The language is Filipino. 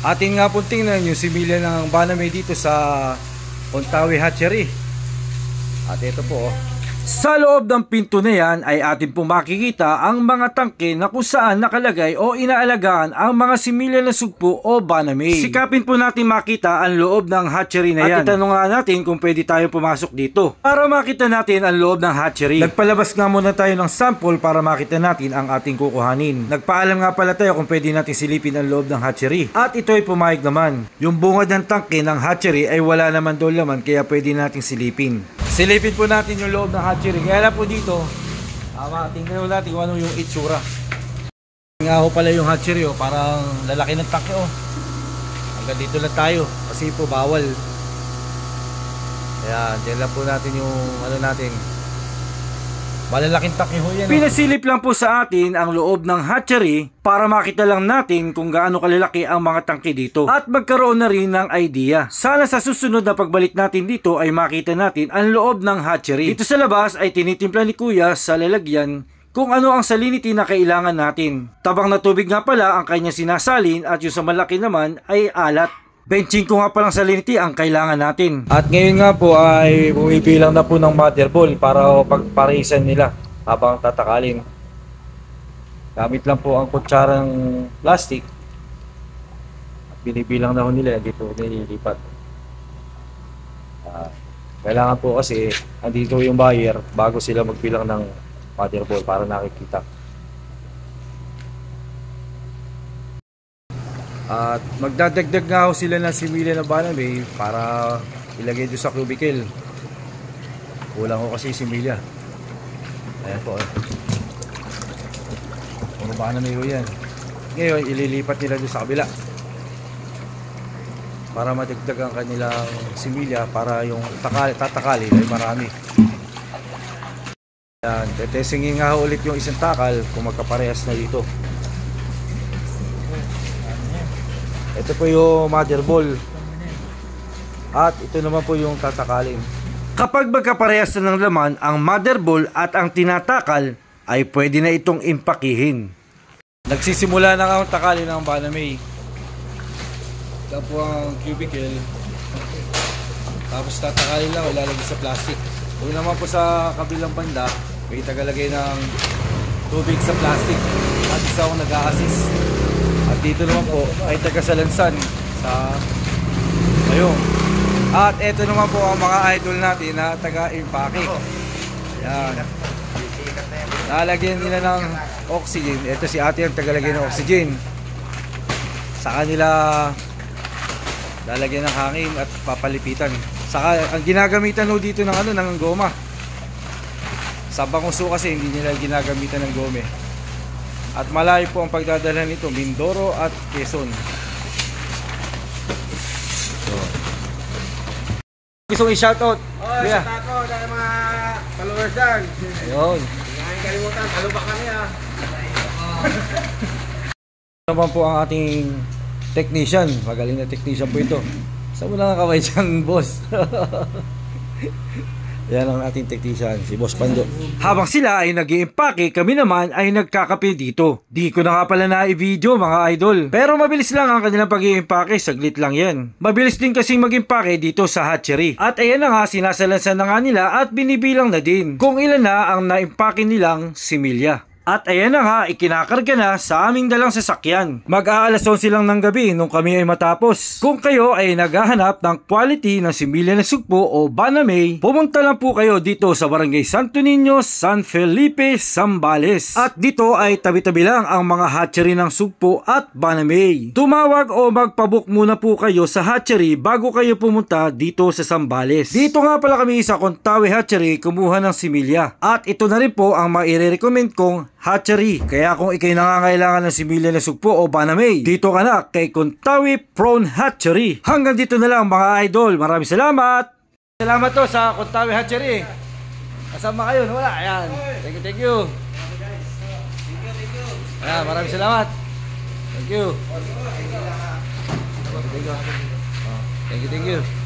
Atin nga po tingnan yung similya ng Banamay dito sa Ontawi Hatchery. At ito po sa loob ng pinto na yan ay atin po makikita ang mga tangke na kung saan nakalagay o inaalagaan ang mga similya na sugpo o Banamay. Sikapin po natin makita ang loob ng hatchery na yan. At itanong nga natin kung pwede tayong pumasok dito para makita natin ang loob ng hatchery. Nagpalabas nga muna tayo ng sample para makita natin ang ating kukuhanin. Nagpaalam nga pala tayo kung pwede natin silipin ang loob ng hatchery. At ito ay pumayag naman. Yung bungad ng tangke ng hatchery ay wala naman doon laman kaya pwede natin silipin. Silipin po natin yung loob ng hatchery. Kaya lang po dito, tingnan natin kung ano yung itsura. Nga ho pala yung hatchery, parang lalaki ng tangke. Hanggang dito lang tayo kasi po bawal. Ayan, dyan lang po natin yung ano natin. Malalaking tangke ho yan. Pinasilip lang po sa atin ang loob ng hatchery para makita lang natin kung gaano kalalaki ang mga tangke dito at magkaroon na rin ng idea. Sana sa susunod na pagbalik natin dito ay makita natin ang loob ng hatchery. Dito sa labas ay tinitimpla ni Kuya sa lalagyan kung ano ang salinity na kailangan natin. Tabang na tubig nga pala ang kanya sinasalin at yung sa malaki naman ay alat. Benching ko nga palang salinity ang kailangan natin. At ngayon nga po ay bumibilang na po ng mother ball para pagparisan nila habang tatakalin. Gamit lang po ang kutsarang plastic. Binibilang na ho nila dito nililipat. Kailangan po kasi andito yung buyer bago sila magbilang ng mother ball para nakikita. At magdadagdag nga ho sila ng similya na Banamay para ilagay doon sa cubicle. Kulang ho kasi similya. Ayan po. Puro Banamay ho yan. Ngayon ililipat nila doon sa kabila para madagdag ang kanilang similya para yung tatakali ay marami. Ayan, tetestingin nga ho ulit yung isang takal kung magkaparehas na dito. Ito po yung mother ball. At ito naman po yung tatakalin. Kapag magkaparehas na ng laman ang mother ball at ang tinatakal, ay pwede na itong impakihin. Nagsisimula na ang takalin ng Banamay. Ito po ang cubicle. Tapos tatakalin lang, ilalagay sa plastic. Kung naman po sa kabilang banda, may tagalagay ng tubig sa plastic. At isa akong nag-a-assist. At dito naman po ay tagasalansan sa ayun. At ito naman po ang mga idol natin na taga-impake. Ayan. Lalagyan nila ng oxygen. Ito si ate ang tagalagyan ng oxygen. Sa kanila lalagyan ng hangin at papalipitan. Saka ang ginagamitan ho dito ng ano ng goma. Sa Banguso kasi hindi nila ginagamitan ng gome. At malayo po ang pagdadala nito, Mindoro at Quezon. So, gusto kong i-shoutout. Yeah. Shoutout sa mga followers dyan. Ayun. Hindi namin kalimutan, taluba kami Ano naman po ang ating technician. Magaling na technician po ito. Saan mo lang kaway dyan, boss? Yan ang ating technician, si Boss Pando. Habang sila ay nag-iimpake, kami naman ay nagkakape dito. Di ko na nga pala na-i-video mga idol. Pero mabilis lang ang kanilang pag-iimpake, saglit lang yan. Mabilis din kasi mag-impake dito sa hatchery. At ayan na nga, sinasalansan na nga nila at binibilang na din kung ilan na ang na-impake nilang similya. At ayan na nga, ikinakarga na sa aming dalang sasakyan. Mag-aalas 11 lang ng gabi nung kami ay matapos. Kung kayo ay naghahanap ng quality ng similya na sugpo o Banamay, pumunta lang po kayo dito sa Barangay Santo Niño, San Felipe, Zambales. At dito ay tabi-tabi lang ang mga hatchery ng sugpo at Banamay. Tumawag o magpabook muna po kayo sa hatchery bago kayo pumunta dito sa Zambales. Dito nga pala kami sa Ontawi Hatchery kumuha ng similya. At ito na rin po ang maire-recommend kong hatchery. Kaya kung ikay nangangailangan ng similya na sugpo o Banamay, dito ka na kay Ontawi Prawn Hatchery. Hanggang dito na lang mga idol. Maraming salamat. Salamat to sa Ontawi Hatchery. Kasama kayo, wala. Ayan. Thank you, thank you. Ayan, maraming salamat. Thank you. Thank you, thank you.